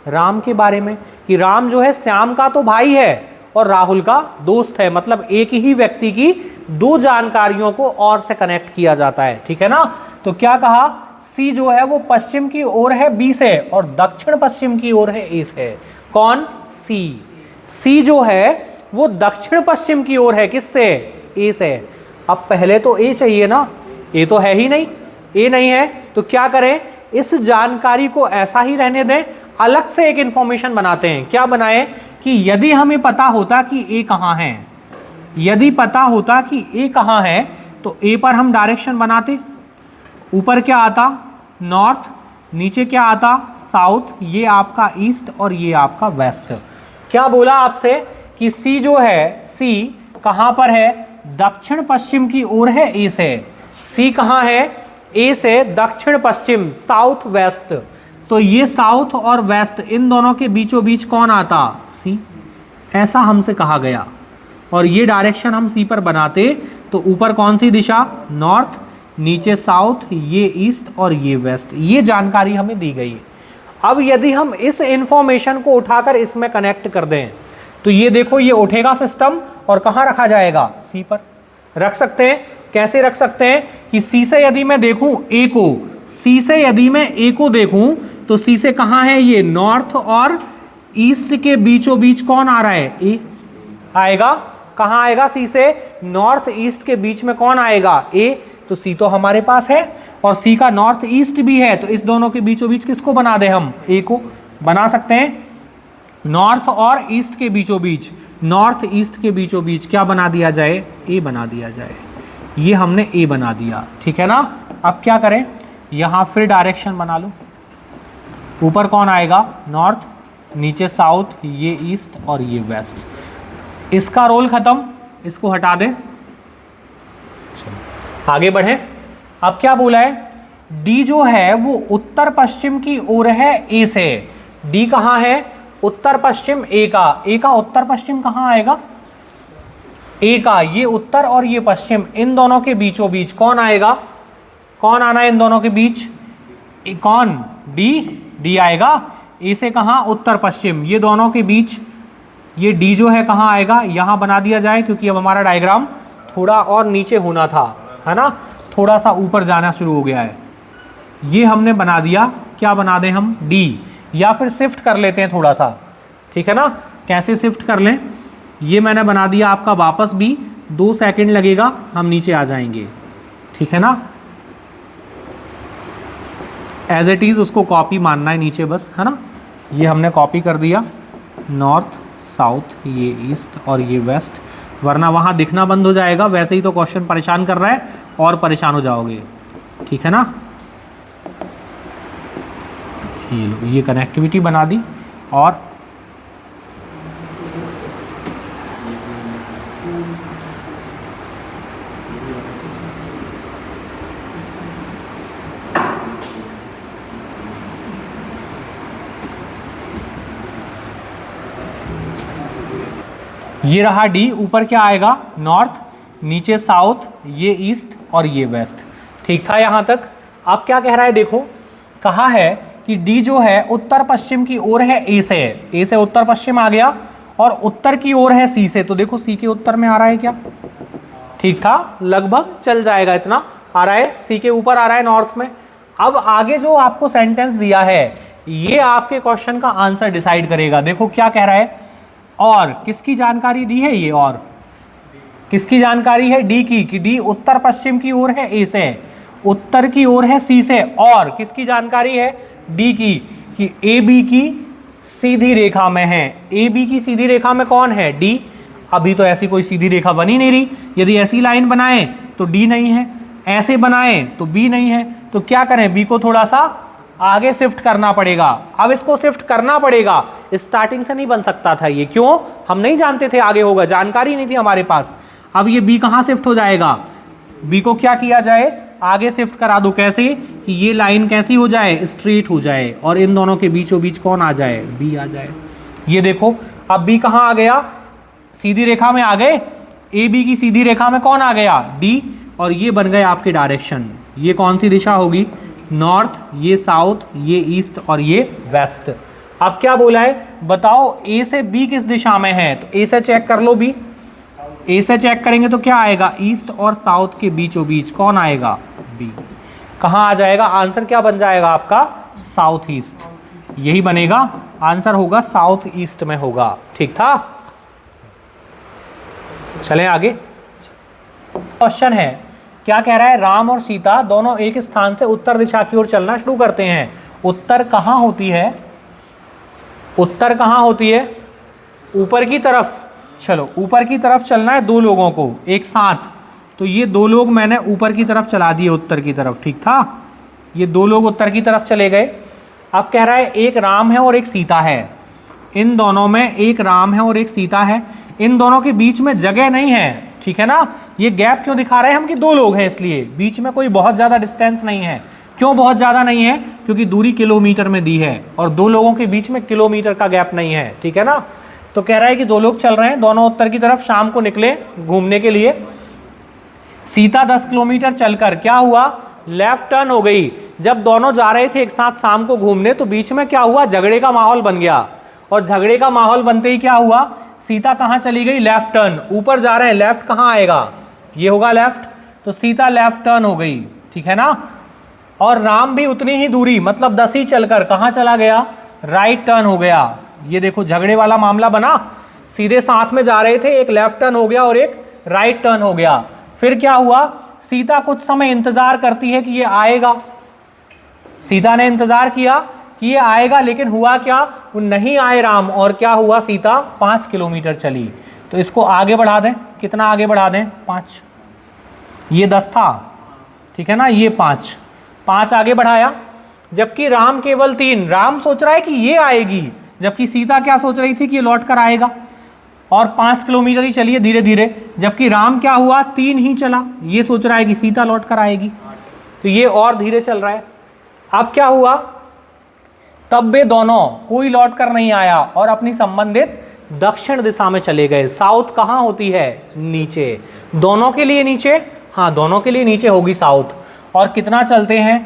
राम के बारे में, कि राम जो है श्याम का तो भाई है और राहुल का दोस्त है। मतलब एक ही व्यक्ति की दो जानकारियों को और से कनेक्ट किया जाता है, ठीक है ना। तो क्या कहा, सी जो है वो पश्चिम की ओर है बी से और दक्षिण पश्चिम की ओर है ए से। कौन, सी। सी जो है वो दक्षिण पश्चिम की ओर है, किससे, ए से। अब पहले तो ए चाहिए ना, ए तो है ही नहीं, ए नहीं है, तो क्या करें, इस जानकारी को ऐसा ही रहने दें, अलग से एक इंफॉर्मेशन बनाते हैं। क्या बनाए, कि यदि हमें पता होता कि ए कहाँ है, यदि पता होता कि ए कहाँ है, तो ए पर हम डायरेक्शन बनाते। ऊपर क्या आता, नॉर्थ, नीचे क्या आता, साउथ, ये आपका ईस्ट और ये आपका वेस्ट। क्या बोला आपसे कि सी जो है, सी कहाँ पर है, दक्षिण पश्चिम की ओर है ए से। सी कहाँ है, ए से दक्षिण पश्चिम, साउथ वेस्ट। तो ये साउथ और वेस्ट, इन दोनों के बीचों बीच कौन आता, सी। ऐसा हमसे कहा गया और ये डायरेक्शन हम सी पर बनाते तो ऊपर कौन सी दिशा, नॉर्थ, नीचे साउथ, ये ईस्ट और ये वेस्ट। ये जानकारी हमें दी गई। अब यदि हम इस इंफॉर्मेशन को उठाकर इसमें कनेक्ट कर दें तो ये देखो, ये उठेगा सिस्टम और कहाँ रखा जाएगा, सी पर रख सकते हैं। कैसे रख सकते हैं, कि सी से यदि मैं देखूं ए को, सी से यदि मैं ए को देखूं तो सी से कहाँ है, ये नॉर्थ और ईस्ट के बीचों बीच कौन आ रहा है, ए आएगा। कहाँ आएगा, सी से नॉर्थ ईस्ट के बीच में कौन आएगा, ए। तो सी तो हमारे पास है और सी का नॉर्थ ईस्ट भी है, तो इस दोनों के बीचों बीच किसको बना दे, हम ए को बना सकते हैं। नॉर्थ और ईस्ट के बीचों बीच, नॉर्थ ईस्ट के बीचों बीच क्या बना दिया जाए, ए बना दिया जाए। ये हमने ए बना दिया, ठीक है ना। अब क्या करें, यहाँ फिर डायरेक्शन बना लो। ऊपर कौन आएगा, नॉर्थ, नीचे साउथ, ये ईस्ट और ये वेस्ट। इसका रोल खत्म, इसको हटा दे। आगे बढ़ें। अब क्या बोला है, डी जो है वो उत्तर पश्चिम की ओर है ए से। डी कहाँ है, उत्तर पश्चिम ए का उत्तर पश्चिम कहाँ आएगा, ए का, ये उत्तर और ये पश्चिम, इन दोनों के बीचों बीच कौन आएगा, कौन आना है इन दोनों के बीच, कौन, डी आएगा। ए से कहाँ, उत्तर पश्चिम, ये दोनों के बीच ये डी जो है कहाँ आएगा, यहाँ बना दिया जाए, क्योंकि अब हमारा डायग्राम थोड़ा और नीचे होना था, है ना, थोड़ा सा ऊपर जाना शुरू हो गया है। ये हमने बना दिया, क्या बना दें हम, डी, या फिर शिफ्ट कर लेते हैं थोड़ा सा, ठीक है ना, कैसे शिफ्ट कर लें, ये मैंने बना दिया आपका वापस भी, 2 सेकंड लगेगा हम नीचे आ जाएंगे, ठीक है ना, एज इट इज उसको कॉपी मानना है नीचे बस, है ना। ये हमने कॉपी कर दिया, नॉर्थ साउथ, ये ईस्ट और ये वेस्ट, वरना वहाँ दिखना बंद हो जाएगा, वैसे ही तो क्वेश्चन परेशान कर रहा है और परेशान हो जाओगे, ठीक है ना। ये लो, ये कनेक्टिविटी बना दी, और ये रहा डी, ऊपर क्या आएगा, नॉर्थ, नीचे साउथ, ये ईस्ट और ये वेस्ट, ठीक था यहाँ तक। अब क्या कह रहा है, देखो कहा है कि डी जो है उत्तर पश्चिम की ओर है ए से उत्तर पश्चिम आ गया, और उत्तर की ओर है सी से, तो देखो सी के उत्तर में आ रहा है क्या, ठीक था, लगभग चल जाएगा, इतना आ रहा है, सी के ऊपर आ रहा है नॉर्थ में। अब आगे जो आपको सेंटेंस दिया है ये आपके क्वेश्चन का आंसर डिसाइड करेगा। देखो क्या कह रहा है, और किसकी जानकारी दी है, ये और किसकी जानकारी है, डी की, कि डी उत्तर पश्चिम की ओर है ए से, उत्तर की ओर है सी से, और किसकी जानकारी है, डी की, कि ए बी की सीधी रेखा में है। ए बी की सीधी रेखा में कौन है, डी। अभी तो ऐसी कोई सीधी रेखा बनी नहीं रही, यदि ऐसी लाइन बनाए तो डी नहीं है, ऐसे बनाए तो बी नहीं है, तो क्या करें, बी को थोड़ा सा आगे शिफ्ट करना पड़ेगा। अब इसको शिफ्ट करना पड़ेगा, स्टार्टिंग से नहीं बन सकता था ये, क्यों, हम नहीं जानते थे आगे होगा, जानकारी नहीं थी हमारे पास। अब ये बी कहाँ शिफ्ट हो जाएगा, बी को क्या किया जाए, आगे शिफ्ट करा दो, कैसे, कि ये लाइन कैसी हो जाए, स्ट्रेट हो जाए, और इन दोनों के बीचों बीच कौन आ जाए, बी आ जाए। ये देखो अब बी कहाँ आ गया, सीधी रेखा में आ गए, ए बी की सीधी रेखा में कौन आ गया, डी, और ये बन गए आपके डायरेक्शन। ये कौन सी दिशा होगी, नॉर्थ, ये साउथ, ये ईस्ट और ये वेस्ट। अब क्या बोला है, बताओ ए से बी किस दिशा में है, तो ए से चेक कर लो, बी, ए से चेक करेंगे तो क्या आएगा, ईस्ट और साउथ के बीचों बीच कौन आएगा, बी। कहाँ आ जाएगा, आंसर क्या बन जाएगा आपका, साउथ ईस्ट, यही बनेगा आंसर, होगा साउथ ईस्ट में होगा, ठीक था। चलें आगे, क्वेश्चन है, क्या कह रहा है, राम और सीता दोनों एक स्थान से उत्तर दिशा की ओर चलना शुरू करते हैं। उत्तर कहाँ होती है, उत्तर कहाँ होती है, ऊपर की तरफ। चलो ऊपर की तरफ चलना है दो लोगों को एक साथ, तो ये दो लोग मैंने ऊपर की तरफ चला दिए, उत्तर की तरफ, ठीक था, ये दो लोग उत्तर की तरफ चले गए। अब कह रहा है एक राम है और एक सीता है, इन दोनों में एक राम है और एक सीता है, इन दोनों के बीच में जगह नहीं है, ठीक है ना। ये गैप क्यों दिखा रहे हैं हम, कि दो लोग हैं, इसलिए बीच में कोई बहुत ज़्यादा डिस्टेंस नहीं है। क्यों बहुत ज़्यादा नहीं है, क्योंकि दूरी किलोमीटर में दी है, और दो लोगों के बीच में किलोमीटर का गैप नहीं है, ठीक है ना। तो कह रहा है कि दो लोग चल रहे हैं, दोनों उत्तर की तरफ शाम को निकले घूमने के लिए। सीता 10 किलोमीटर चलकर क्या हुआ, लेफ्ट टर्न हो गई। जब दोनों जा रहे थे एक साथ शाम को घूमने, तो बीच में क्या हुआ, झगड़े का माहौल बन गया, और झगड़े का माहौल बनते ही क्या हुआ, सीता कहाँ चली गई, लेफ्ट टर्न। ऊपर जा रहे हैं, लेफ्ट कहाँ आएगा, ये होगा लेफ्ट, तो सीता लेफ्ट टर्न हो गई, ठीक है ना। और राम भी उतनी ही दूरी, मतलब 10 ही चलकर कहाँ चला गया, राइट टर्न हो गया। ये देखो झगड़े वाला मामला बना, सीधे साथ में जा रहे थे, एक लेफ्ट टर्न हो गया और एक राइट टर्न हो गया। फिर क्या हुआ, सीता कुछ समय इंतजार करती है कि ये आएगा, सीता ने इंतजार किया कि ये आएगा, लेकिन हुआ क्या, वो नहीं आए राम, और क्या हुआ, सीता 5 किलोमीटर चली। तो इसको आगे बढ़ा दें, कितना आगे बढ़ा दें, 5, ये 10 था, ठीक है ना, ये 5 आगे बढ़ाया, जबकि राम केवल 3। राम सोच रहा है कि ये आएगी, जबकि सीता क्या सोच रही थी कि ये लौट कर आएगा। और 5 किलोमीटर ही चलिए धीरे धीरे, जबकि राम क्या हुआ 3 ही चला, ये सोच रहा है कि सीता लौट कर आएगी, तो ये और धीरे चल रहा है। अब क्या हुआ, तब वे दोनों कोई लौट कर नहीं आया और अपनी संबंधित दक्षिण दिशा में चले गए। साउथ कहाँ होती है, नीचे, दोनों के लिए नीचे, हाँ दोनों के लिए नीचे होगी साउथ। और कितना चलते हैं,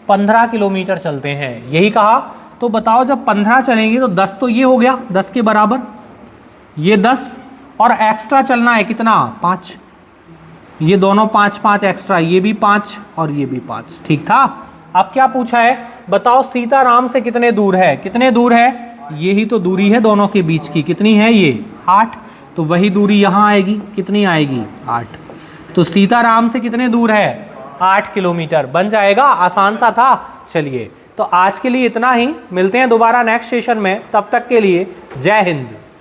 15 किलोमीटर चलते हैं, यही कहा। तो बताओ जब 15 चलेंगे तो 10 तो ये हो गया, 10 के बराबर, ये 10 और एक्स्ट्रा चलना है कितना, 5, ये दोनों 5 5 एक्स्ट्रा, ये भी 5 और ये भी 5, ठीक था। अब क्या पूछा है, बताओ सीताराम से कितने दूर है, कितने दूर है, यही तो दूरी है दोनों के बीच की, कितनी है ये 8, तो वही दूरी यहाँ आएगी, कितनी आएगी 8, तो सीताराम से कितने दूर है 8 किलोमीटर, बन जाएगा, आसान सा था। चलिए तो आज के लिए इतना ही, मिलते हैं दोबारा नेक्स्ट सेशन में, तब तक के लिए जय हिंद।